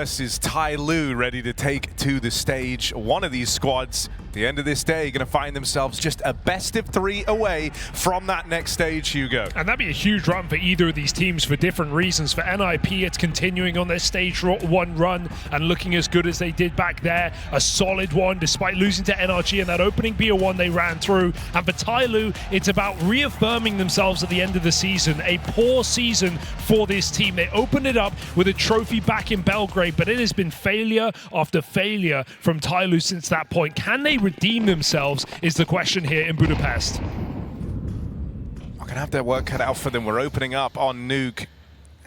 versus TYLOO, ready to take to the stage. One of these squads, at the end of this day, going to find themselves just a best of 3 away from that next stage, Hugo. And that'd be a huge run for either of these teams for different reasons. For NiP, it's continuing on their stage 1 run and looking as good as they did back there. A solid one, despite losing to NRG in that opening BO1 they ran through. And for TYLOO, it's about reaffirming themselves at the end of the season. A poor season for this team. They opened it up with a trophy back in Belgrade, but it has been failure after failure from TYLOO since that point. Can they redeem themselves is the question here in Budapest. We're going to have their work cut out for them. We're opening up on Nuke.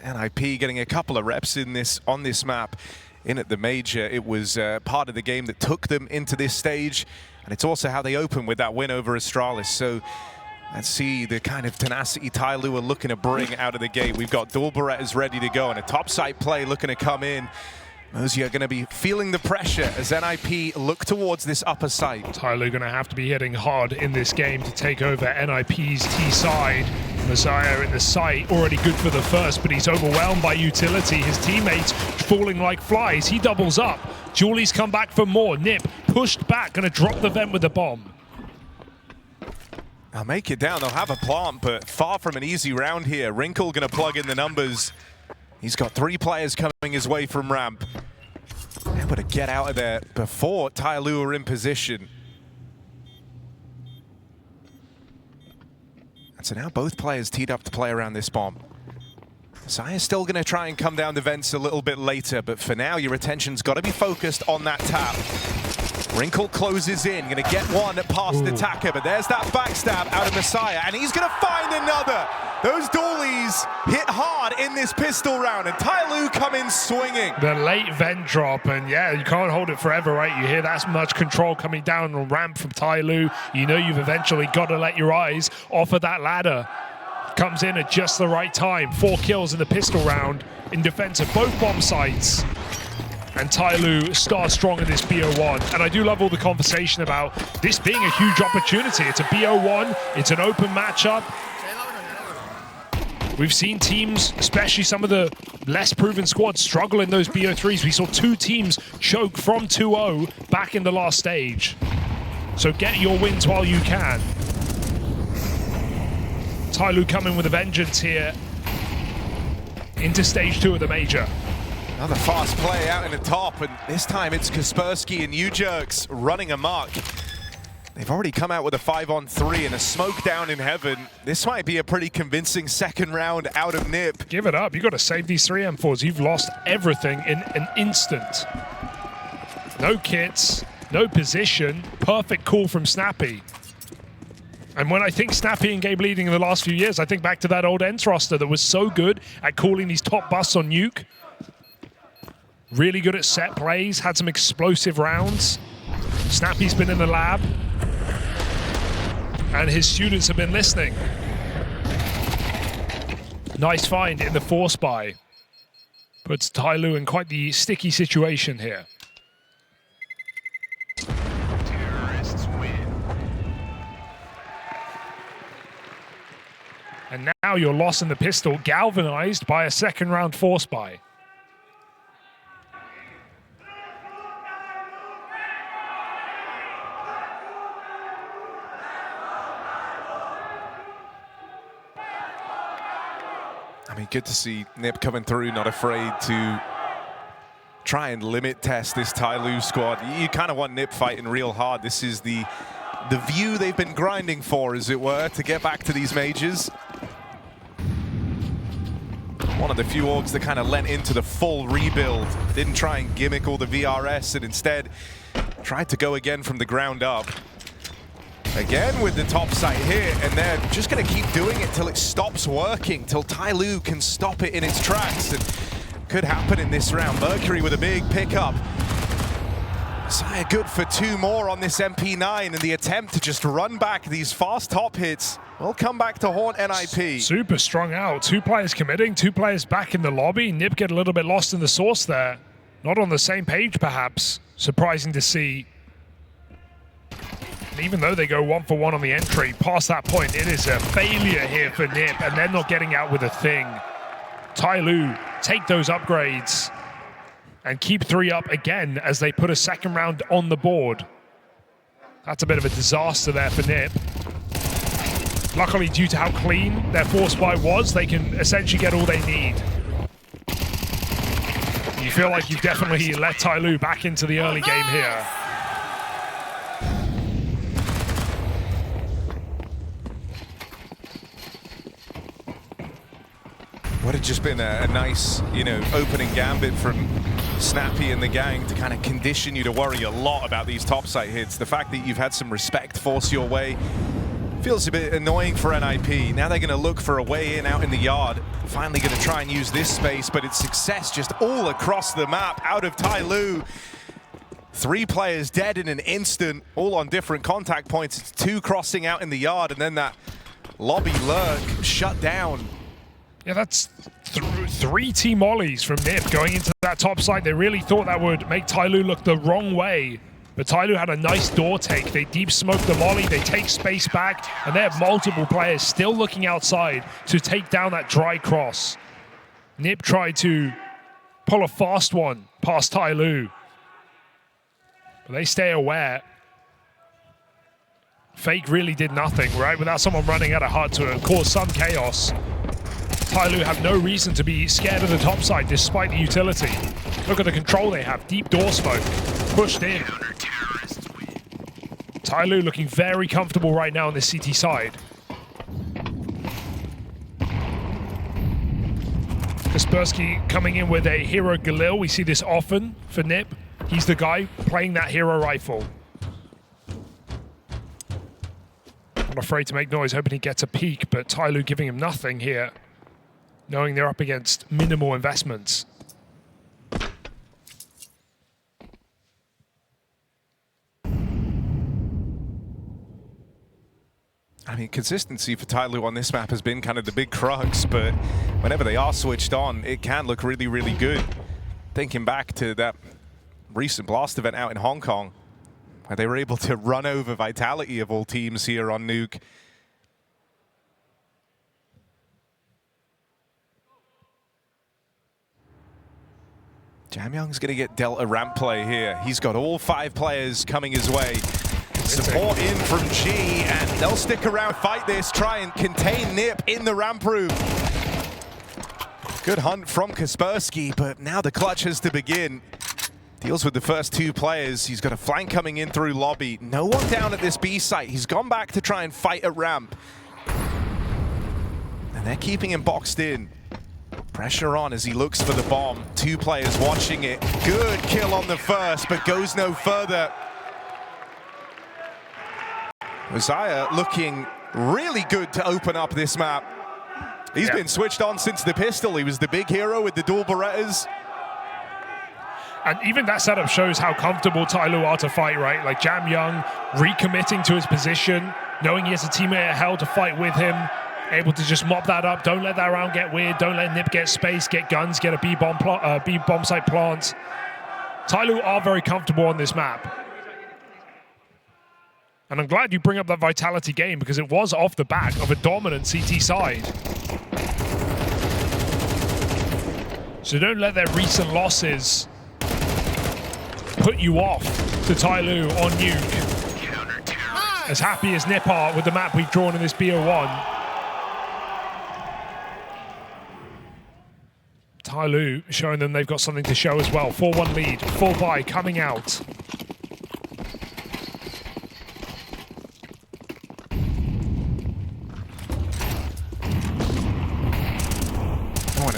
NiP getting a couple of reps in this on this map. In at the Major, it was part of the game that took them into this stage, and it's also how they open with that win over Astralis. So let's see the kind of tenacity TYLOO are looking to bring out of the gate. We've got dual Berettas ready to go and a top side play looking to come in. Moseyuh are going to be feeling the pressure as NiP look towards this upper side. TYLOO going to have to be hitting hard in this game to take over NiP's T side. Moseyuh in the site, already good for the first, but he's overwhelmed by utility. His teammates falling like flies. He doubles up. Julie's come back for more. NiP pushed back, going to drop the vent with the bomb. They'll make it down. They'll have a plant, but far from an easy round here. Wrinkle going to plug in the numbers. He's got 3 players coming his way from ramp. Able to get out of there before TYLOO are in position. And so now both players teed up to play around this bomb. Moseyuh's still going to try and come down the vents a little bit later, but for now your attention's got to be focused on that tap. Wrinkle closes in, going to get one past the attacker, but there's that backstab out of Moseyuh, and he's going to find another. Those dualies hit hard in this pistol round, and TYLOO come in swinging. The late vent drop, and yeah, you can't hold it forever, right? You hear that much control coming down on ramp from TYLOO. You know you've eventually got to let your eyes off of that ladder. Comes in at just the right time. 4 kills in the pistol round in defense of both bomb sites. And TYLOO starts strong in this BO1. And I do love all the conversation about this being a huge opportunity. It's a BO1, it's an open matchup. We've seen teams, especially some of the less proven squads, struggle in those BO3s. We saw 2 teams choke from 2-0 back in the last stage. So get your wins while you can. TYLOO coming with a vengeance here into stage 2 of the Major. Another fast play out in the top, and this time it's Kaspersky and U-Jerks running amok. They've already come out with a 5-on-3 and a smoke down in heaven. This might be a pretty convincing second round out of NiP. Give it up. You've got to save these 3 M4s. You've lost everything in an instant. No kits, no position. Perfect call from Snappy. And when I think Snappy and Gabe leading in the last few years, I think back to that old Ents roster that was so good at calling these top busts on Nuke. Really good at set plays, had some explosive rounds. Snappy's been in the lab. And his students have been listening. Nice find in the force buy. Puts TYLOO in quite the sticky situation here. Terrorists win. And now you're lost in the pistol, galvanized by a second round force buy. I mean, good to see NiP coming through, not afraid to try and limit test this TYLOO squad. You kind of want NiP fighting real hard. This is the view they've been grinding for, as it were, to get back to these majors. One of the few orgs that kind of lent into the full rebuild. Didn't try and gimmick all the VRS and instead tried to go again from the ground up. Again with the top site here, and they're just going to keep doing it till it stops working, till TYLOO can stop it in its tracks. And could happen in this round. Mercury with a big pickup. Moseyuh good for 2 more on this MP9, and the attempt to just run back these fast top hits will come back to haunt NiP. Super strung out. 2 players committing, 2 players back in the lobby. NiP get a little bit lost in the sauce there. Not on the same page, perhaps. Surprising to see. And even though they go 1 for 1 on the entry, past that point, it is a failure here for NiP, and they're not getting out with a thing. TYLOO take those upgrades and keep 3 up again as they put a second round on the board. That's a bit of a disaster there for NiP. Luckily, due to how clean their force buy was, they can essentially get all they need. You feel like you've definitely let TYLOO back into the early game here. Would have just been a nice, opening gambit from Snappy and the gang to kind of condition you to worry a lot about these topside hits. The fact that you've had some respect force your way feels a bit annoying for NiP. Now they're going to look for a way in out in the yard. Finally going to try and use this space, but it's success just all across the map out of TYLOO. 3 players dead in an instant, all on different contact points. It's 2 crossing out in the yard, and then that lobby lurk shut down. Yeah, that's 3 team mollies from NiP going into that top side. They really thought that would make TYLOO look the wrong way. But TYLOO had a nice door take. They deep smoke the molly, they take space back, and they have multiple players still looking outside to take down that dry cross. NiP tried to pull a fast one past TYLOO, but they stay aware. Fake really did nothing, right? Without someone running at a hut to cause some chaos. TYLOO have no reason to be scared of the top side despite the utility. Look at the control they have. Deep door smoke. Pushed in. TYLOO looking very comfortable right now on the CT side. Kaspersky coming in with a hero Galil. We see this often for NiP. He's the guy playing that hero rifle. Not afraid to make noise, hoping he gets a peek, but TYLOO giving him nothing here, knowing they're up against minimal investments. I mean, consistency for TYLOO on this map has been kind of the big crux, but whenever they are switched on, it can look really, really good. Thinking back to that recent Blast event out in Hong Kong, where they were able to run over Vitality of all teams here on Nuke. Jamy Young's going to get dealt a ramp play here. He's got all 5 players coming his way. Support in from G, and they'll stick around, fight this, try and contain NiP in the ramp room. Good hunt from Kaspersky, but now the clutch has to begin. Deals with the first 2 players. He's got a flank coming in through lobby. No one down at this B site. He's gone back to try and fight a ramp. And they're keeping him boxed in. Pressure on as he looks for the bomb. 2 players watching it. Good kill on the first, but goes no further. Moseyuh looking really good to open up this map. He's been switched on since the pistol. He was the big hero with the dual Berettas. And even that setup shows how comfortable TYLOO are to fight, right? Like Jamy Young recommitting to his position, knowing he has a teammate at hell to fight with him, able to just mop that up. Don't let that round get weird. Don't let NiP get space, get guns, get a B bomb site plant. TYLOO are very comfortable on this map. And I'm glad you bring up that Vitality game because it was off the back of a dominant CT side. So don't let their recent losses put you off to TYLOO on Nuke. As happy as NiP are with the map we've drawn in this BO1. TYLOO showing them they've got something to show as well. 4-1 lead, full buy coming out.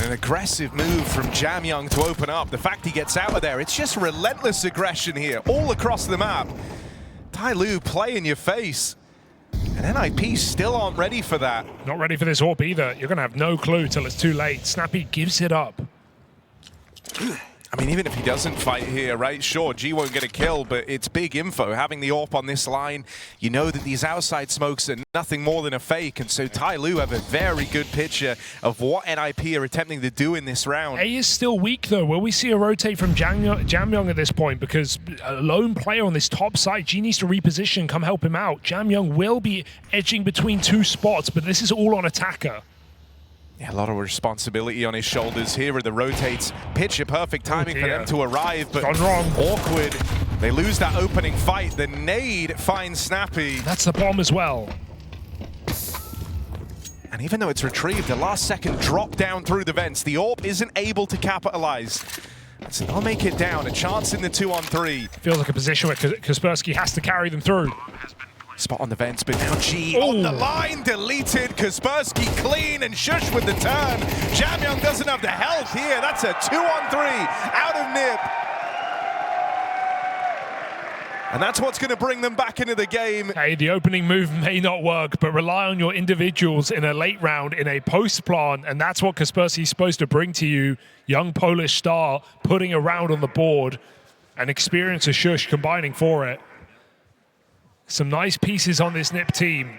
An aggressive move from Jamy Young to open up. The fact he gets out of there, it's just relentless aggression here, all across the map. TYLOO play in your face. And NiP still aren't ready for that. Not ready for this AWP either. You're going to have no clue till it's too late. Snappy gives it up. I mean, even if he doesn't fight here, right? Sure, G won't get a kill, but it's big info. Having the AWP on this line, you know that these outside smokes are nothing more than a fake, and so TYLOO have a very good picture of what NiP are attempting to do in this round. A is still weak, though. Will we see a rotate from Jamy Young at this point? Because a lone player on this top side, G needs to reposition, come help him out. Jamy Young will be edging between 2 spots, but this is all on attacker. Yeah, a lot of responsibility on his shoulders here with the rotates. Pitch it, perfect timing for them to arrive, but gone wrong. Awkward. They lose that opening fight. The nade finds Snappy. That's the bomb as well. And even though it's retrieved, the last second drop down through the vents. The AWP isn't able to capitalize. So they'll make it down. A chance in the 2-on-3. Feels like a position where Kaspersky has to carry them through. Spot on the vents, but now G on the line, deleted. Kaspersky clean and Shush with the turn. Jamy Young doesn't have the health here. That's a 2-on-3 out of NiP. And that's what's going to bring them back into the game. Hey, the opening move may not work, but rely on your individuals in a late round, in a post plan, and that's what Kaspersky's supposed to bring to you. Young Polish star putting a round on the board, and experience of Shush combining for it. Some nice pieces on this NiP team.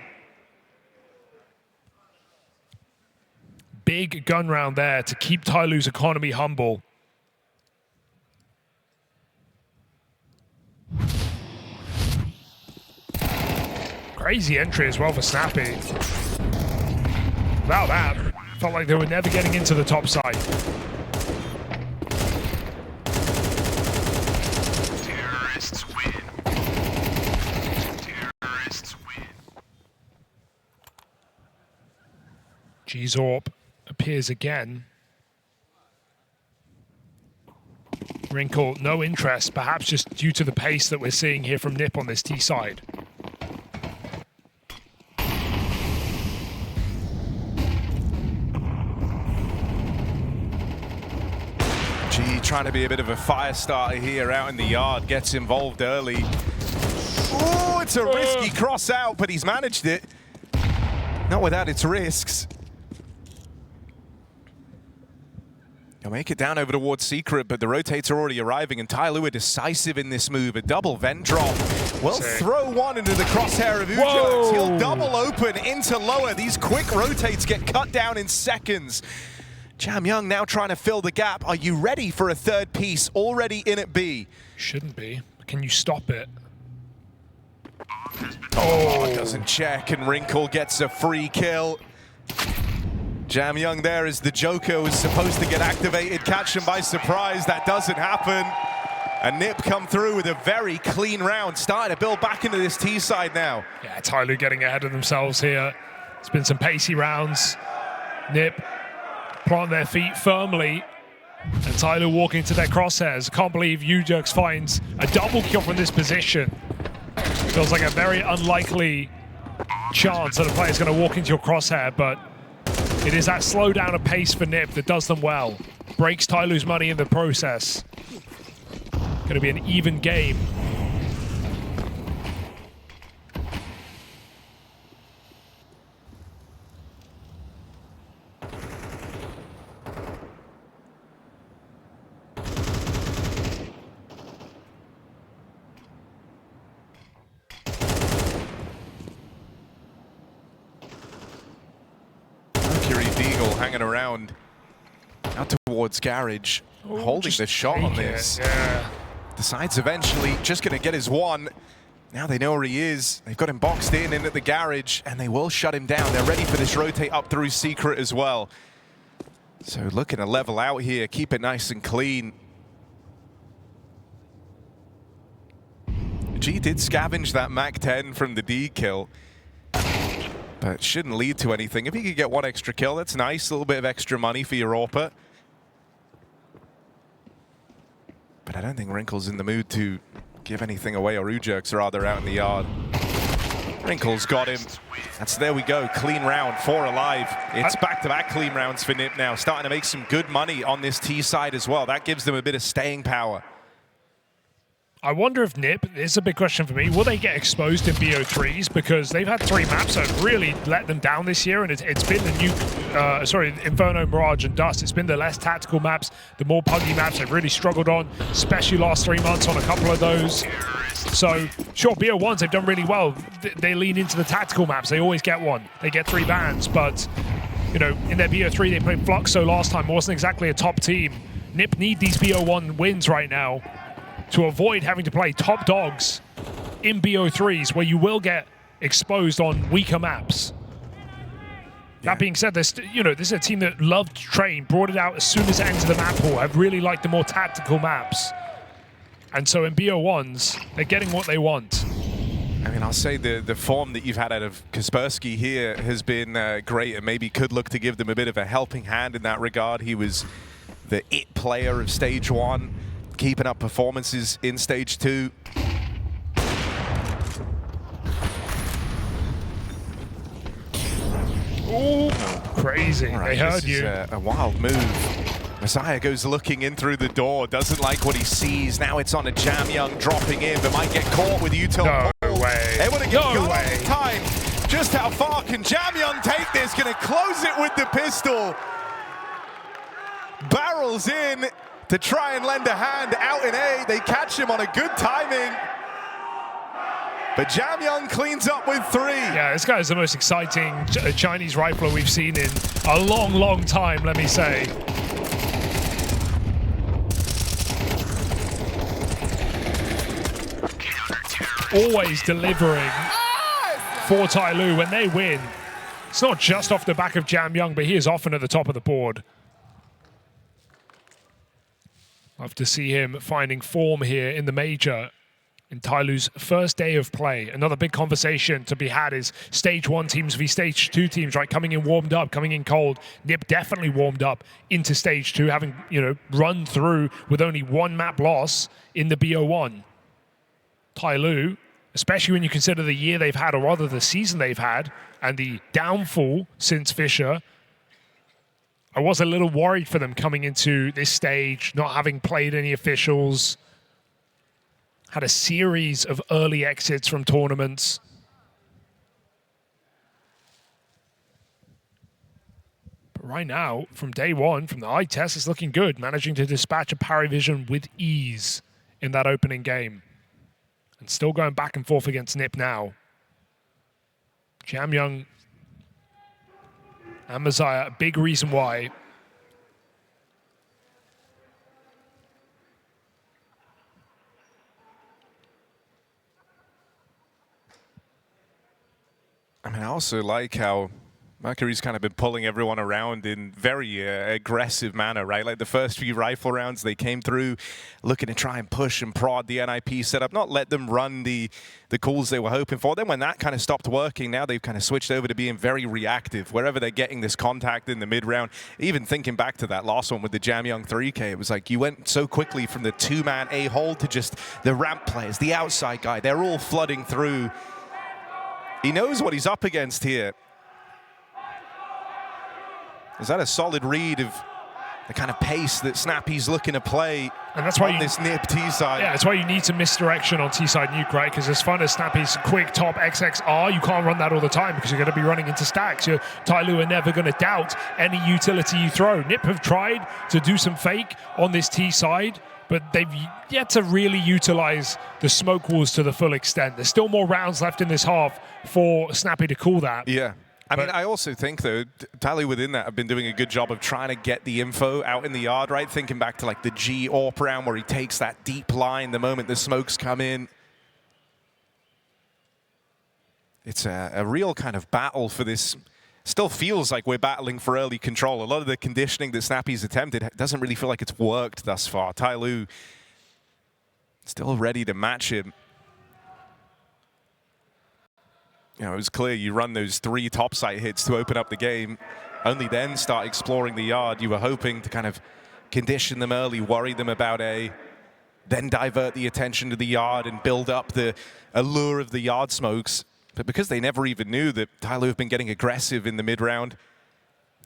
Big gun round there to keep TYLOO's economy humble. Crazy entry as well for Snappy. Without that, felt like they were never getting into the top side. Terrorists win. Terrorists win. Gzorp appears again. Wrinkle, no interest, perhaps just due to the pace that we're seeing here from NiP on this T side. G trying to be a bit of a fire starter here out in the yard, gets involved early. Ooh, it's a risky cross out, but he's managed it. Not without its risks. He'll make it down over towards Secret, but the rotates are already arriving, and TYLOO are decisive in this move. A double vent drop. Will throw one into the crosshair of Ujax. He'll double open into lower. These quick rotates get cut down in seconds. Jamy Young now trying to fill the gap. Are you ready for a third piece already in at B? Shouldn't be. Can you stop it? Oh, doesn't check, and Wrinkle gets a free kill. Jamy Young there as the Joker was supposed to get activated, catch him by surprise. That doesn't happen. And NiP come through with a very clean round, starting to build back into this T side now. Yeah, TYLOO getting ahead of themselves here. It's been some pacey rounds. NiP plant their feet firmly, and TYLOO walking to their crosshairs. Can't believe Ujax finds a double kill from this position. Feels like a very unlikely chance that a player's going to walk into your crosshair, but it is that slowdown of pace for NiP that does them well. Breaks TYLOO's money in the process. Going to be an even game. Hanging around out towards Garage, holding the shot on this. Yeah. Decides eventually just going to get his one. Now they know where he is. They've got him boxed in at the Garage, and they will shut him down. They're ready for this rotate up through Secret as well. So looking to level out here, keep it nice and clean. G did scavenge that MAC-10 from the D kill, but shouldn't lead to anything. If he could get one extra kill, that's nice. A little bit of extra money for your AWP. But I don't think Wrinkle's in the mood to give anything away, or Ujax rather, out in the yard. Wrinkle's got him. There we go. Clean round, 4 alive. It's back-to-back clean rounds for NiP now. Starting to make some good money on this T side as well. That gives them a bit of staying power. I wonder if NiP, this is a big question for me, will they get exposed in BO3s? Because they've had 3 maps that have really let them down this year, and it's been the Nuke, Inferno, Mirage, and Dust. It's been the less tactical maps, the more puggy maps they've really struggled on, especially last 3 months on a couple of those. So, sure, BO1s, they've done really well. They lean into the tactical maps. They always get one. They get 3 bans, but, you know, in their BO3, they played Fluxo last time. It wasn't exactly a top team. NiP need these BO1 wins right now to avoid having to play top dogs in BO3s, where you will get exposed on weaker maps. That being said, this is a team that loved Train, brought it out as soon as it entered the map pool. I've really liked the more tactical maps. And so in BO1s, they're getting what they want. I mean, I'll say the form that you've had out of Kaspersky here has been great, and maybe could look to give them a bit of a helping hand in that regard. He was the it player of Stage 1, keeping up performances in Stage 2. Ooh, crazy. Right, they heard you. A wild move. Moseyuh goes looking in through the door, doesn't like what he sees. Now it's on a Jamy Young dropping in, but might get caught with util. No way. Able to get no way. on time. Just how far can Jamy Young take this? Gonna close it with the pistol. Barrels in to try and lend a hand out in A. They catch him on a good timing. But Jamy Young cleans up with 3. Yeah, this guy is the most exciting Chinese rifler we've seen in a long, long time, let me say. Always delivering for Tailoo when they win. It's not just off the back of Jamy Young, but he is often at the top of the board. Love to see him finding form here in the Major. In Tailoo's first day of play. Another big conversation to be had is Stage 1 teams v Stage 2 teams, right? Coming in warmed up, coming in cold. NiP definitely warmed up into Stage 2, having, run through with only 1 map loss in the BO1. Tailoo, especially when you consider the year they've had, or rather the season they've had, and the downfall since Fisher, I was a little worried for them coming into this stage, not having played any officials. Had a series of early exits from tournaments. But right now, from day 1, from the eye test, it's looking good, managing to dispatch a parry vision with ease in that opening game. And still going back and forth against NiP now. Jamy Young and Moseyuh, a big reason why. I mean, I also like how Mercury's kind of been pulling everyone around in very aggressive manner, right? Like the first few rifle rounds, they came through looking to try and push and prod the NiP setup, not let them run the calls they were hoping for. Then when that kind of stopped working, now they've kind of switched over to being very reactive. Wherever they're getting this contact in the mid-round, even thinking back to that last one with the Jamy Young 3K, it was like you went so quickly from the 2-man A-hole to just the ramp players, the outside guy. They're all flooding through. He knows what he's up against here. Is that a solid read of the kind of pace that Snappy's looking to play and that's why on this NiP T side? Yeah, that's why you need some misdirection on T side Nuke, right? Because as fun as Snappy's quick top XXR, you can't run that all the time because you're going to be running into stacks. Your Tailoo are never going to doubt any utility you throw. NiP have tried to do some fake on this T side, but they've yet to really utilize the smoke walls to the full extent. There's still more rounds left in this half for Snappy to call that. Yeah. I mean, I also think, though, Tailoo within that have been doing a good job of trying to get the info out in the yard, right? Thinking back to, like, the G AWP round where he takes that deep line the moment the smokes come in. It's a real kind of battle for this. Still feels like we're battling for early control. A lot of the conditioning that Snappy's attempted doesn't really feel like it's worked thus far. Tailoo still ready to match him. It was clear you run those 3 topside hits to open up the game, only then start exploring the yard. You were hoping to kind of condition them early, worry them about A, then divert the attention to the yard and build up the allure of the yard smokes. But because they never even knew that Tailoo have been getting aggressive in the mid-round,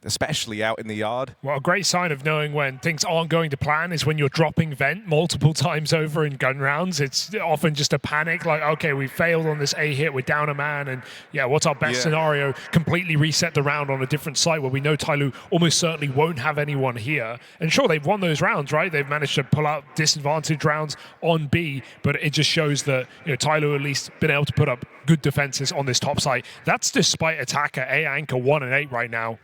especially out in the yard. Well, a great sign of knowing when things aren't going to plan is when you're dropping vent multiple times over in gun rounds. It's often just a panic, like, okay, we failed on this A hit, we're down a man, and yeah, what's our best scenario? Completely reset the round on a different site where we know Tailoo almost certainly won't have anyone here. And sure, they've won those rounds, right? They've managed to pull out disadvantage rounds on B, but it just shows that Tailoo at least been able to put up good defenses on this top site. That's despite attacker A anchor 1 and 8 right now.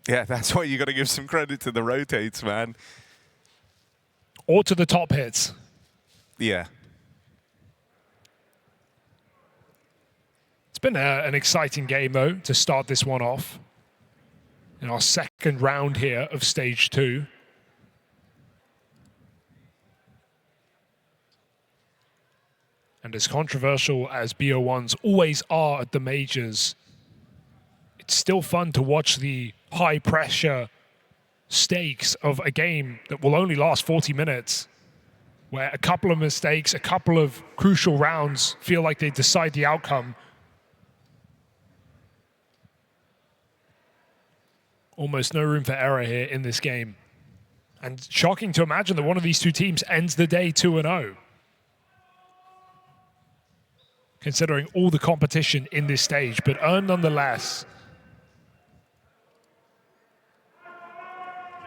Yeah, that's why you got to give some credit to the rotates, man. Or to the top hits. Yeah. It's been an exciting game, though, to start this one off in our second round here of Stage 2. And as controversial as BO1s always are at the majors, it's still fun to watch the high-pressure stakes of a game that will only last 40 minutes, where a couple of mistakes, a couple of crucial rounds feel like they decide the outcome. Almost no room for error here in this game. And shocking to imagine that one of these two teams ends the day 2-0. Considering all the competition in this stage, but earned nonetheless.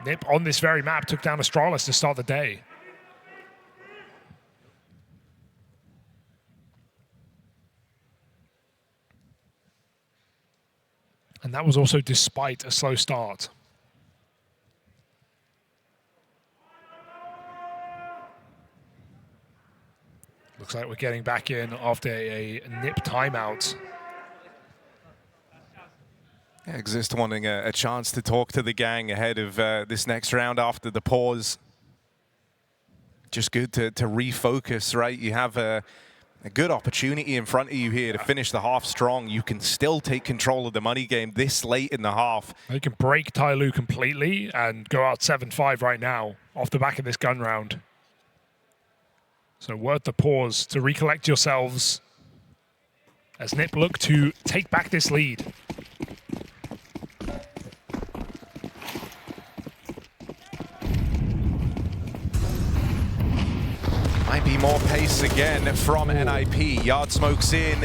NiP on this very map took down Astralis to start the day. And that was also despite a slow start. Looks like we're getting back in after a NiP timeout. Yeah, Exist wanting a chance to talk to the gang ahead of this next round after the pause. Just good to refocus, right? You have a good opportunity in front of you here to finish the half strong. You can still take control of the money game this late in the half. They can break Tailoo completely and go out 7-5 right now off the back of this gun round. So worth the pause to recollect yourselves as NiP look to take back this lead. Might be more pace again from NiP. Yard smokes in.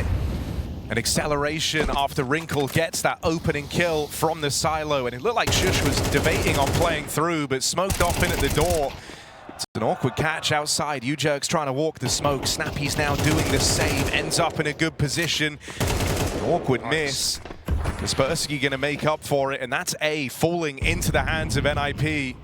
An acceleration after Wrinkle gets that opening kill from the silo. And it looked like Shush was debating on playing through, but smoked off in at the door. It's an awkward catch outside. U-Jerk's trying to walk the smoke. Snappy's now doing the same. Ends up in a good position. An awkward miss. Kaspersky going to make up for it. And that's A falling into the hands of NiP.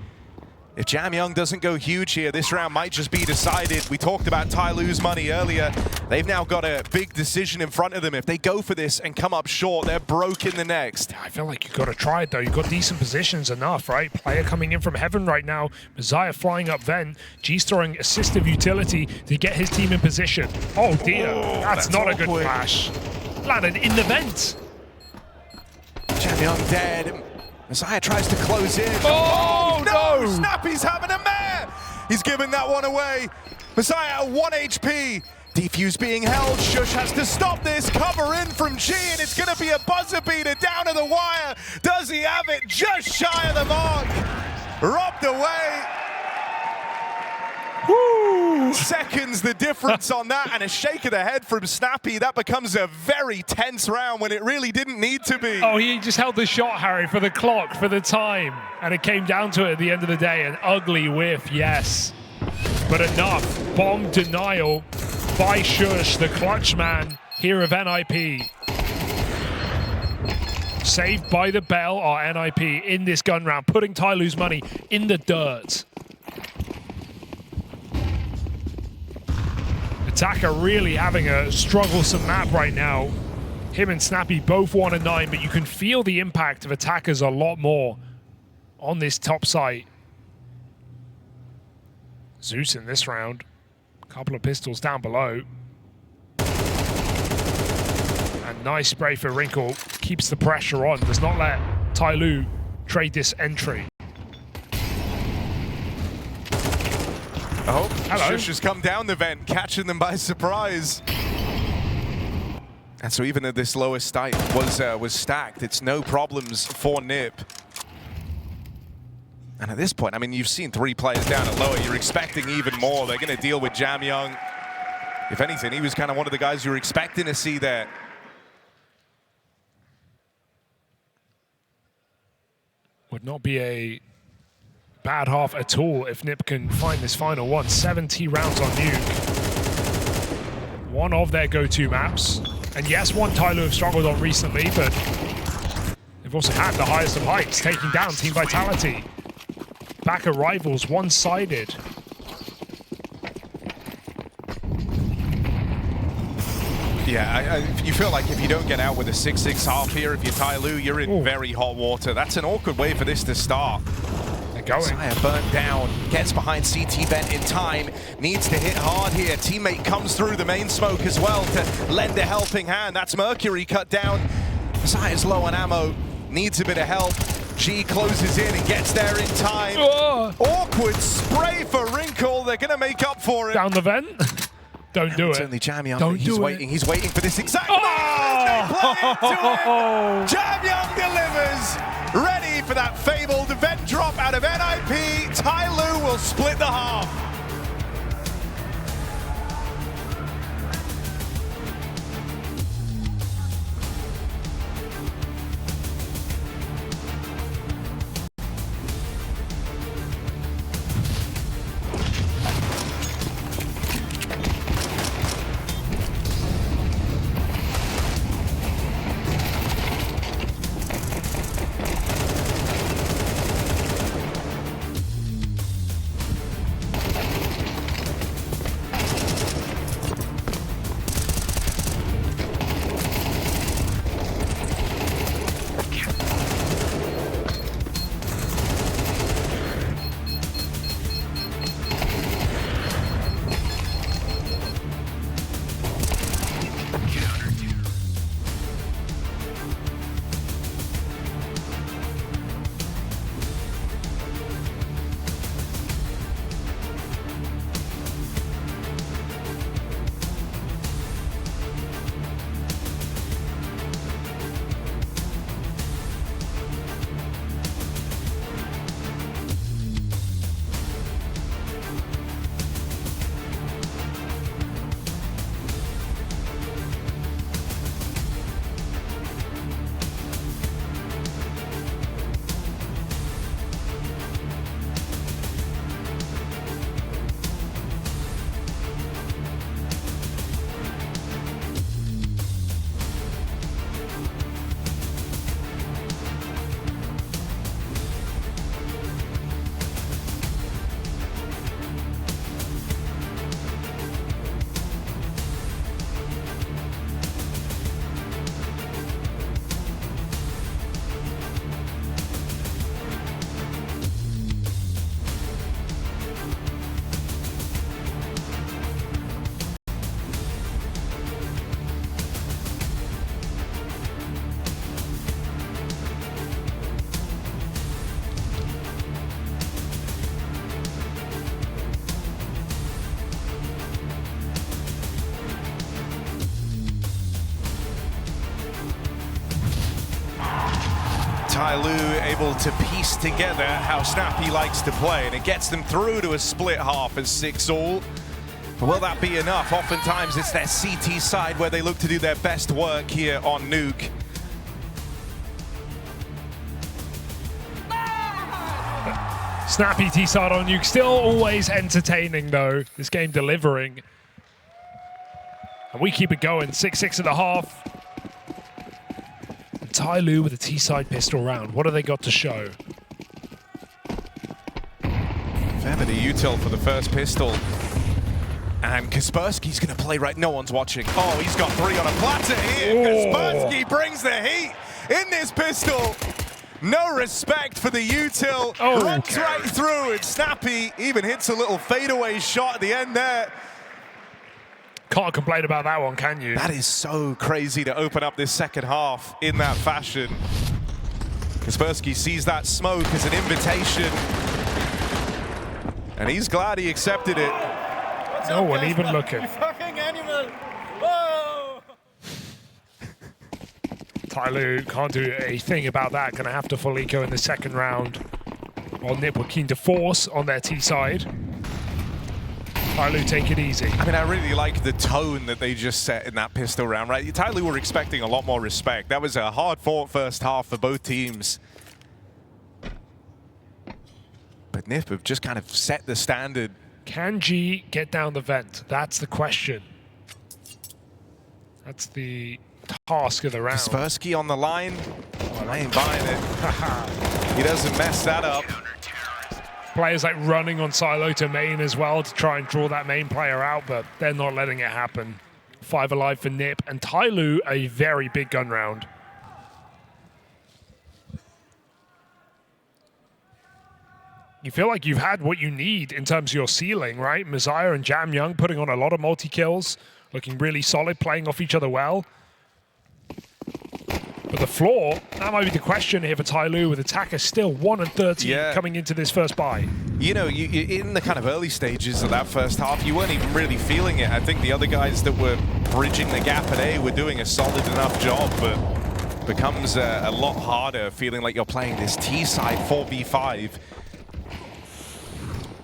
If Jamy Young doesn't go huge here, this round might just be decided. We talked about TYLOO's money earlier. They've now got a big decision in front of them. If they go for this and come up short, they're broke in the next. I feel like you've got to try it, though. You've got decent positions enough, right? Player coming in from heaven right now. Moseyuh flying up vent. G's throwing assistive utility to get his team in position. Oh, dear. That's not awkward. A good flash. Landed in the vent. Jamy Young dead. Moseyuh tries to close in. Oh, no! Snappy's having a mare! He's giving that one away. Moseyuh at 1 HP. Defuse being held. Shush has to stop this. Cover in from G, and it's going to be a buzzer beater down to the wire. Does he have it? Just shy of the mark. Robbed away. Woo! Seconds the difference on that, and a shake of the head from Snappy. That becomes a very tense round when it really didn't need to be. Oh, he just held the shot, Harry, for the clock, for the time. And it came down to it at the end of the day. An ugly whiff, yes. But enough. Bomb denial by Shush, the clutch man here of NiP. Saved by the bell are NiP in this gun round, putting TYLOO's money in the dirt. Attacker really having a strugglesome map right now. Him and Snappy both 1 and 9, but you can feel the impact of attackers a lot more on this top site. Zeus in this round. A couple of pistols down below. And nice spray for Wrinkle. Keeps the pressure on. Does not let TYLOO trade this entry. Oh, hello. Shush has come down the vent, catching them by surprise. And so even though this lowest site was stacked, it's no problems for NiP. And at this point, I mean, you've seen 3 players down at lower. You're expecting even more. They're going to deal with Jamy Young. If anything, he was kind of one of the guys you were expecting to see there. Would not be a bad half at all if NiP can find this final one. 70 rounds on Nuke. One of their go-to maps. And yes, one TYLOO have struggled on recently, but they've also had the highest of heights, taking down Team Vitality. Back at Rivals, one-sided. Yeah, you feel like if you don't get out with a 6-6 half here, if you're Tailoo, you're in very hot water. That's an awkward way for this to start. They're going. Moseyuh burnt down, gets behind CT Vent in time, needs to hit hard here. Teammate comes through the main smoke as well to lend a helping hand. That's Mercury cut down. Moseyuh's low on ammo, needs a bit of help. G closes in and gets there in time. Awkward spray for Wrinkle. They're going to make up for it. Down the vent. Don't do it. Certainly Jamy Young. Don't He's do waiting. it. He's waiting for this exact moment. They play into it. Jamy Young delivers. Ready for that fabled vent drop out of NiP. Tylo will split the half. Tailoo able to piece together how Snappy likes to play, and it gets them through to a split half as 6-all. But will that be enough? Oftentimes it's their CT side where they look to do their best work here on Nuke. Snappy T-side on Nuke, still always entertaining though, this game delivering. And we keep it going, 6-6 at the half. Tailoo with a T-side pistol round. What have they got to show? Fair bit of util for the first pistol. And Kaspersky's going to play right. No one's watching. Oh, he's got 3 on a platter here. Kaspersky brings the heat in this pistol. No respect for the util. Runs right through, and Snappy even hits a little fadeaway shot at the end there. Can't complain about that one, can you? That is so crazy to open up this second half in that fashion. Kaspersky sees that smoke as an invitation, and he's glad he accepted it. No one even looking. You fucking animal! Whoa! Tailoo can't do a thing about that. Gonna have to full eco in the second round. While NiP were keen to force on their T side. Tailoo, take it easy. I mean, I really like the tone that they just set in that pistol round, right? Tailoo were expecting a lot more respect. That was a hard-fought first half for both teams. But NiP have just kind of set the standard. Can G get down the vent? That's the question. That's the task of the round. Kaspersky on the line. Oh, I ain't buying it. He doesn't mess that up. Players like running on silo to main as well to try and draw that main player out, but they're not letting it happen. 5 alive for NiP, and TYLOO a very big gun round. You feel like you've had what you need in terms of your ceiling, right? Moseyuh and Jamy Young putting on a lot of multi-kills, looking really solid, playing off each other well. But the floor, that might be the question here for TYLOO, with attackers still 1 and 13 coming into this first buy. You know, you in the kind of early stages of that first half, you weren't even really feeling it. I think the other guys that were bridging the gap at A were doing a solid enough job, but becomes a lot harder feeling like you're playing this T side 4v5.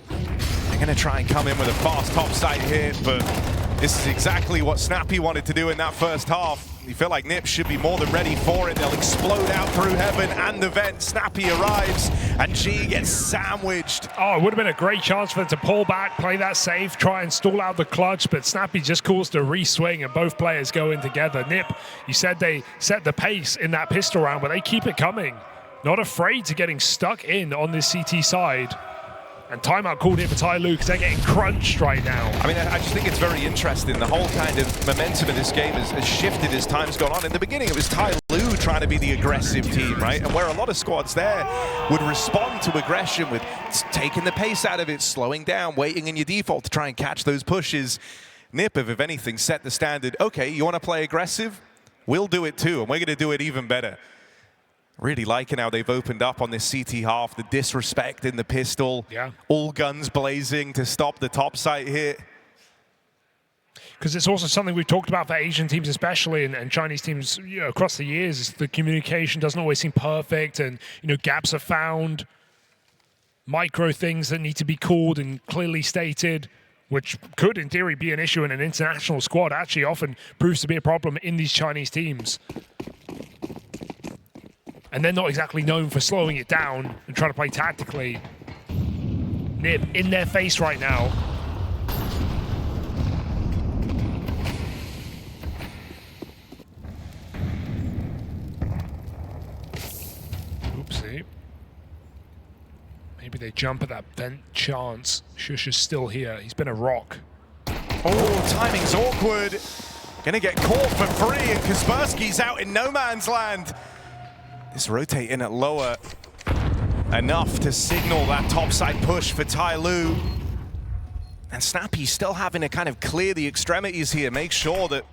They're going to try and come in with a fast top side hit, but this is exactly what Snappy wanted to do in that first half. You feel like NiP should be more than ready for it. They'll explode out through heaven and the vent. Snappy arrives, and G gets sandwiched. Oh, it would have been a great chance for them to pull back, play that safe, try and stall out the clutch, but Snappy just calls to re-swing, and both players go in together. NiP, you said they set the pace in that pistol round, but they keep it coming. Not afraid to getting stuck in on this CT side. And timeout called here for TYLOO because they're getting crunched right now. I mean, I just think it's very interesting. The whole kind of momentum of this game has shifted as time's gone on. In the beginning, it was TYLOO trying to be the aggressive team, right? And where a lot of squads there would respond to aggression with taking the pace out of it, slowing down, waiting in your default to try and catch those pushes. NiP have, if anything, set the standard. Okay, you want to play aggressive? We'll do it too, and we're going to do it even better. Really liking how they've opened up on this CT half, the disrespect in the pistol, all guns blazing to stop the top site hit. Because it's also something we've talked about for Asian teams especially, and Chinese teams, you know, across the years, is the communication doesn't always seem perfect, and gaps are found, micro things that need to be called and clearly stated, which could in theory be an issue in an international squad, actually often proves to be a problem in these Chinese teams. And they're not exactly known for slowing it down and trying to play tactically. NiP in their face right now. Oopsie. Maybe they jump at that vent chance. Shush is still here. He's been a rock. Oh, timing's awkward. Gonna get caught for free, and Kaspersky's out in no man's land. This rotating at lower enough to signal that topside push for TYLOO. And Snappy still having to kind of clear the extremities here, make sure that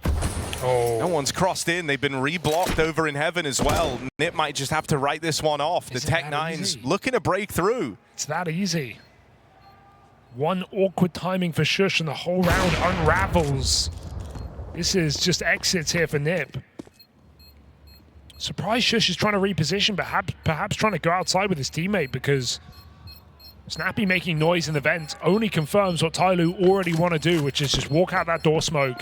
no one's crossed in. They've been reblocked over in heaven as well. NiP might just have to write this one off. The Tech-9's looking to break through. It's that easy. One awkward timing for Shush and the whole round unravels. This is just exits here for NiP. Surprised Shush is trying to reposition, perhaps trying to go outside with his teammate, because Snappy making noise in the vent only confirms what TYLOO already want to do, which is just walk out that door smoke.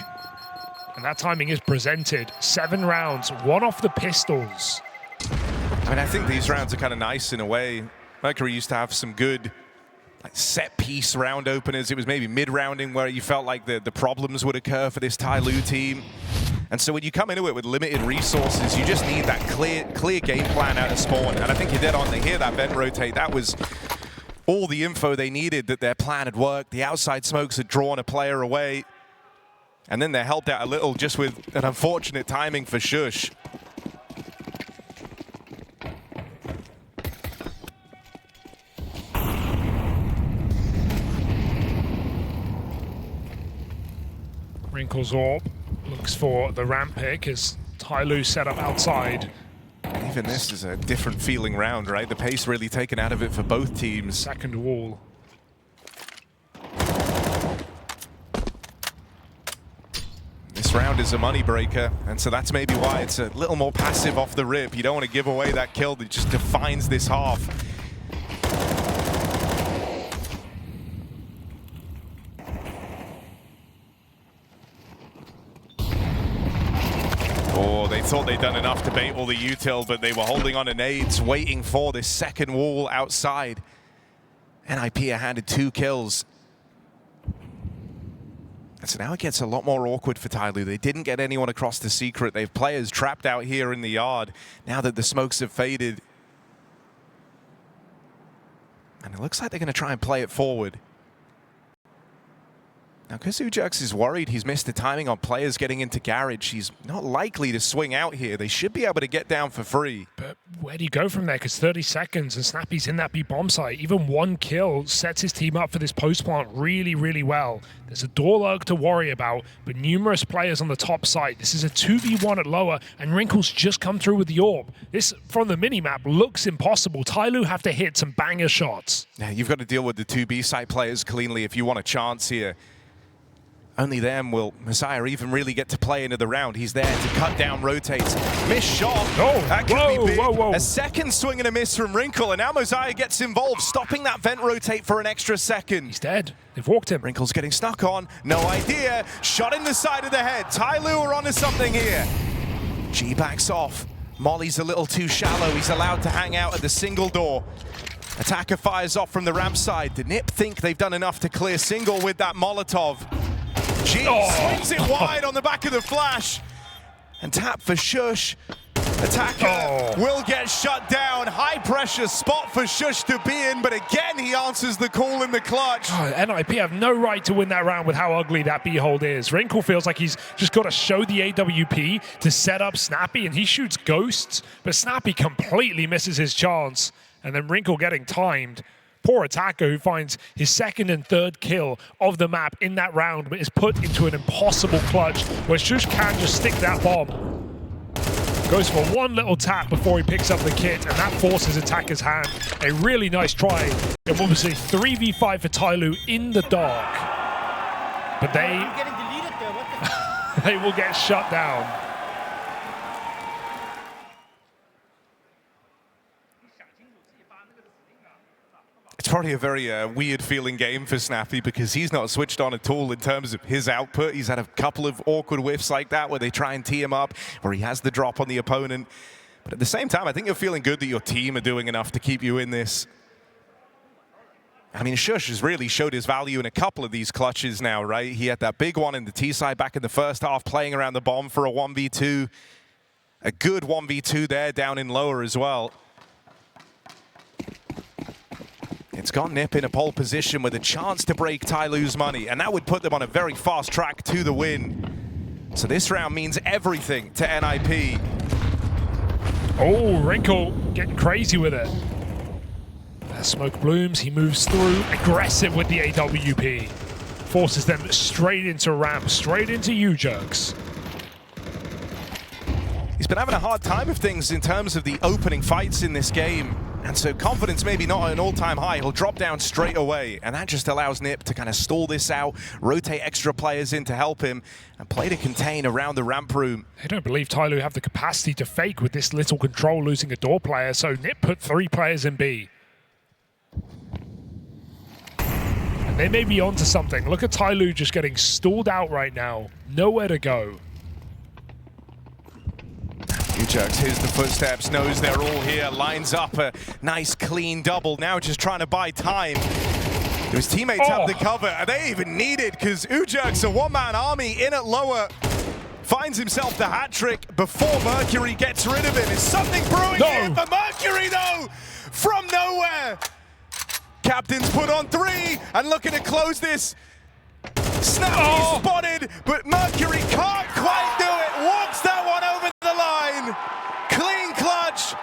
And that timing is presented. 7 rounds, 1 off the pistols. I mean, I think these rounds are kind of nice in a way. Mercury used to have some good set-piece round openers. It was maybe mid-rounding where you felt like the problems would occur for this TYLOO team. And so when you come into it with limited resources, you just need that clear game plan out of spawn. And I think you're dead on. They hear that vent rotate. That was all the info they needed, that their plan had worked. The outside smokes had drawn a player away. And then they're helped out a little just with an unfortunate timing for Shush. Wrinkles Orb looks for the ramp pick as TYLOO set up outside. Even this is a different feeling round, right? The pace really taken out of it for both teams. Second wall. This round is a money breaker, and so that's maybe why it's a little more passive off the rip. You don't want to give away that kill that just defines this half. Oh, they thought they'd done enough to bait all the util, but they were holding on to nades, waiting for this second wall outside. NiP are handed 2 kills. And so now it gets a lot more awkward for TYLOO. They didn't get anyone across the secret. They have players trapped out here in the yard now that the smokes have faded. And it looks like they're going to try and play it forward. Now, because Ujux is worried he's missed the timing on players getting into garage, he's not likely to swing out here. They should be able to get down for free. But where do you go from there? Because 30 seconds and Snappy's in that B bomb site. Even one kill sets his team up for this post plant really, really well. There's a door lurk to worry about, but numerous players on the top site. This is a 2v1 at lower, and Wrinkle's just come through with the orb. This, from the minimap, looks impossible. TYLOO have to hit some banger shots. Yeah, you've got to deal with the 2B site players cleanly if you want a chance here. Only then will Moseyuh even really get to play into the round. He's there to cut down rotates. Missed shot. Oh, that could be big. Whoa. A second swing and a miss from Wrinkle, and now Moseyuh gets involved, stopping that vent rotate for an extra second. He's dead. They've walked him. Wrinkle's getting stuck on. No idea. Shot in the side of the head. TYLOO are onto something here. G backs off. Molly's a little too shallow. He's allowed to hang out at the single door. Attacker fires off from the ramp side. The NiP think they've done enough to clear single with that Molotov. G swings it wide on the back of the flash. And tap for Shush. Attacker will get shut down. High pressure spot for Shush to be in, but again he answers the call in the clutch. NiP have no right to win that round with how ugly that B-hold is. Wrinkle feels like he's just got to show the AWP to set up Snappy, and he shoots ghosts, but Snappy completely misses his chance. And then Wrinkle getting timed. Poor Attacker, who finds his second and third kill of the map in that round, but is put into an impossible clutch where Shush can just stick that bomb. Goes for one little tap before he picks up the kit, and that forces Attacker's hand. A really nice try. It will be 3v5 for TYLOO in the dark. But they will get shut down. It's probably a very weird feeling game for Snappy because he's not switched on at all in terms of his output. He's had a couple of awkward whiffs like that where they try and tee him up, where he has the drop on the opponent. But at the same time, I think you're feeling good that your team are doing enough to keep you in this. I mean, Shush has really showed his value in a couple of these clutches now, right? He had that big one in the T side back in the first half, playing around the bomb for a 1v2. A good 1v2 there down in lower as well. It's got NiP in a pole position with a chance to break TYLOO's money, and that would put them on a very fast track to the win. So this round means everything to NiP. Oh, Wrinkle getting crazy with it. As smoke blooms, he moves through, aggressive with the AWP. Forces them straight into ramp, straight into U-jerks. He's been having a hard time of things in terms of the opening fights in this game. And so confidence maybe not at an all-time high. He'll drop down straight away. And that just allows NiP to kind of stall this out, rotate extra players in to help him, and play to contain around the ramp room. They don't believe TYLOO have the capacity to fake with this little control, losing a door player. So NiP put 3 players in B. And they may be onto something. Look at TYLOO just getting stalled out right now. Nowhere to go. Ujux hears the footsteps, knows they're all here, lines up a nice clean double, now just trying to buy time. Do his teammates have the cover? Are they even needed? Because Ujux, a one-man army in at lower, finds himself the hat trick before Mercury gets rid of him. Is something brewing here for Mercury though? From nowhere! Captain's put on 3 and looking to close this. Snappy spotted, but Mercury can't quite do it. Walks that one over the line. Clean clutch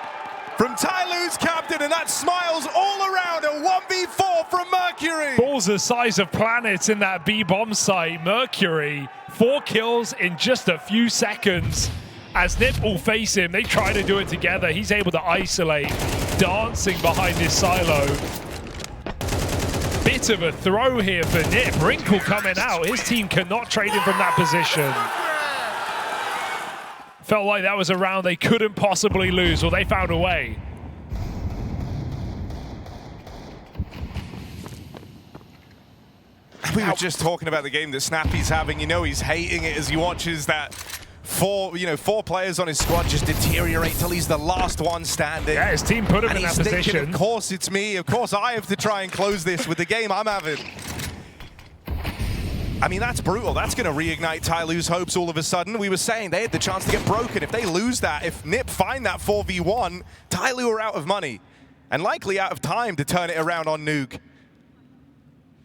from TYLOO's captain, and that smiles all around. A 1v4 from Mercury. Balls the size of planets in that B-bomb site. Mercury, 4 kills in just a few seconds. As NiP will face him, they try to do it together. He's able to isolate, dancing behind his silo. Bit of a throw here for NiP. Wrinkle coming out. His team cannot trade him from that position. Felt like that was a round they couldn't possibly lose, or they found a way. We were just talking about the game that Snappy's having. You know he's hating it as he watches that 4 players on his squad just deteriorate till he's the last one standing. Yeah, his team put him in that position. Thinking, of course it's me. Of course I have to try and close this with the game I'm having. I mean, that's brutal. That's going to reignite TYLOO's hopes all of a sudden. We were saying they had the chance to get broken. If they lose that, if NiP find that 4v1, TYLOO are out of money and likely out of time to turn it around on Nuke.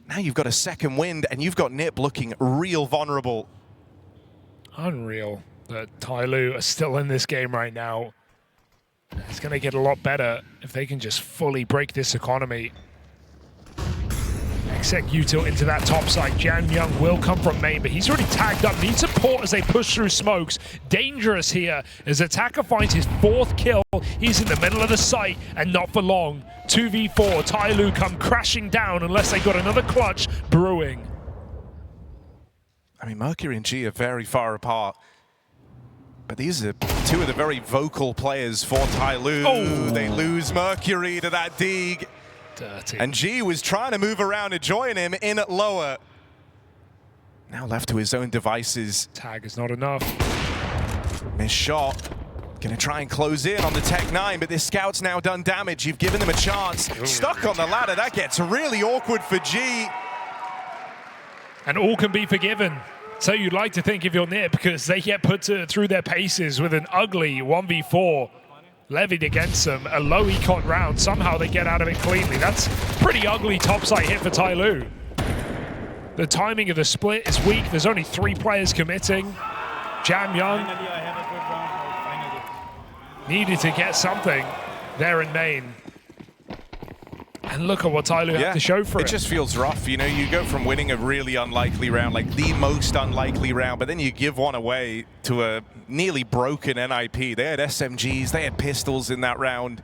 Now you've got a second wind, and you've got NiP looking real vulnerable. Unreal that TYLOO are still in this game right now. It's going to get a lot better if they can just fully break this economy. Exec util into that top side. Jamy Young will come from main, but he's already tagged up. Needs support as they push through smokes. Dangerous here as Attacker finds his 4th kill. He's in the middle of the site and not for long. 2v4. TYLOO come crashing down unless they got another clutch brewing. I mean, Mercury and G are very far apart. But these are two of the very vocal players for TYLOO. Oh. They lose Mercury to that dig. Dirty. And G was trying to move around and join him in at lower. Now left to his own devices. Tag is not enough. Missed shot. Gonna try and close in on the Tech 9, but this scout's now done damage. You've given them a chance. Stuck on the ladder. That gets really awkward for G. And all can be forgiven. So you'd like to think if you're NiP, because they get put through their paces with an ugly 1v4 levied against them, a low econ round. Somehow they get out of it cleanly. That's pretty ugly topside hit for TYLOO. The timing of the split is weak. There's only 3 players committing. Jamy Young needed to get something there in main. And look at what TYLOO have to show for it. It just feels rough. You know, you go from winning a really unlikely round, like the most unlikely round, but then you give one away to a nearly broken NiP. They had SMGs, they had pistols in that round.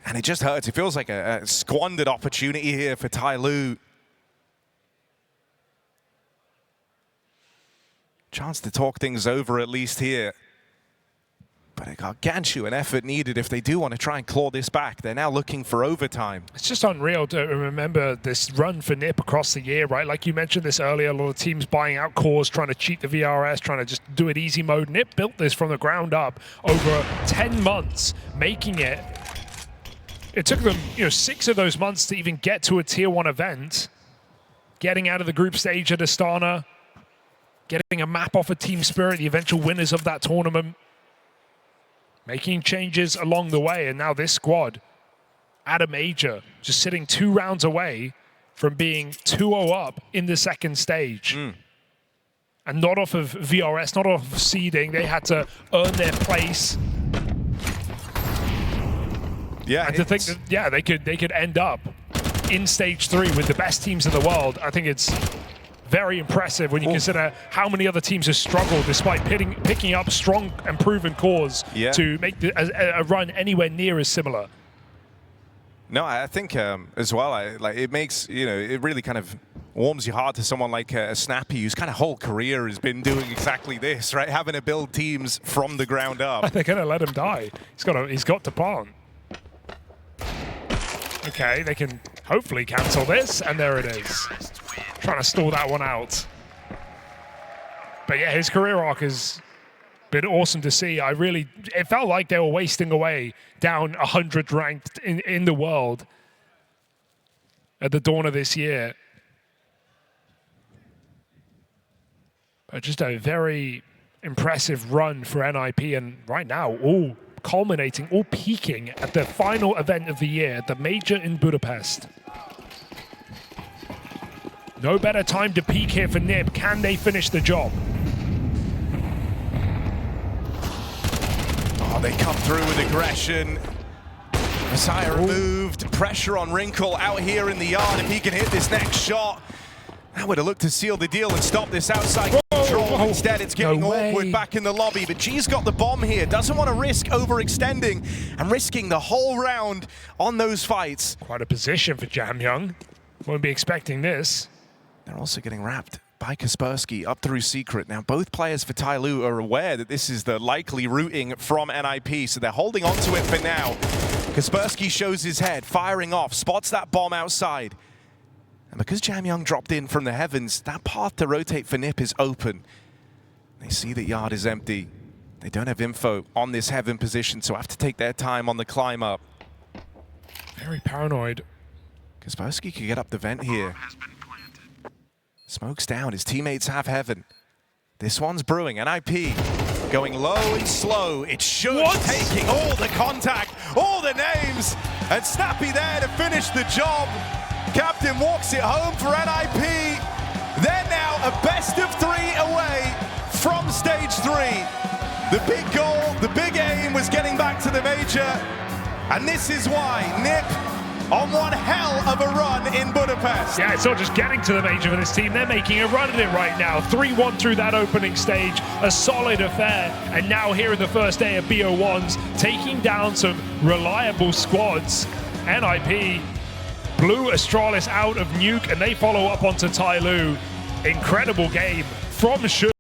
And it just hurts. It feels like a squandered opportunity here for TYLOO. Chance to talk things over at least here. But a gargantuan effort needed if they do want to try and claw this back. They're now looking for overtime. It's just unreal to remember this run for NiP across the year, right? Like you mentioned this earlier, a lot of teams buying out cores, trying to cheat the VRS, trying to just do it easy mode. NiP built this from the ground up over 10 months, making it. It took them, 6 of those months to even get to a Tier 1 event, getting out of the group stage at Astana, getting a map off of Team Spirit, the eventual winners of that tournament. Making changes along the way, and now this squad at a major, just sitting 2 rounds away from being 2-0 up in the second stage. And not off of VRS, not off of seeding. They had to earn their place. Yeah, and to think that, they could end up in stage 3 with the best teams in the world. I think it's very impressive when you consider how many other teams have struggled despite picking up strong and proven cores to make a run anywhere near as similar. No, I think as well, it makes, it really kind of warms your heart to someone like Snappy, whose kind of whole career has been doing exactly this, right? Having to build teams from the ground up. They're going to let him die. He's got to plant. Okay, they can hopefully cancel this, and there it is. Trying to stall that one out. But yeah, his career arc has been awesome to see. It felt like they were wasting away down 100 ranked in the world at the dawn of this year. But just a very impressive run for NiP, and right now all culminating, all peaking at the final event of the year, the Major in Budapest. No better time to peak here for NiP. Can they finish the job? Oh, they come through with aggression. Moseyuh removed. Pressure on Wrinkle out here in the yard. If he can hit this next shot, that would have looked to seal the deal and stop this outside control. Instead, it's getting awkward back in the lobby. But G's got the bomb here. Doesn't want to risk overextending and risking the whole round on those fights. Quite a position for Jamy Young. Won't be expecting this. They're also getting wrapped by Kaspersky up through Secret. Now, both players for TYLOO are aware that this is the likely routing from NiP, so they're holding on to it for now. Kaspersky shows his head, firing off, spots that bomb outside. And because Jamy Young dropped in from the heavens, that path to rotate for NiP is open. They see that yard is empty. They don't have info on this heaven position, so have to take their time on the climb up. Very paranoid. Kaspersky could get up the vent here. Smoke's down, his teammates have heaven. This one's brewing, NiP going low and slow. It's Should taking all the contact, all the names, and Snappy there to finish the job. captain walks it home for NiP. They're now a best of 3 away from stage 3. The big goal, the big aim was getting back to the major. And this is why NiP on one hell of a run in Budapest. Yeah, it's not just getting to the major for this team, they're making a run at it right now. 3-1 through that opening stage, a solid affair. And now here in the first day of BO1s, taking down some reliable squads. NiP blew Astralis out of Nuke, and they follow up onto Tailoo. Incredible game from Moseyuh.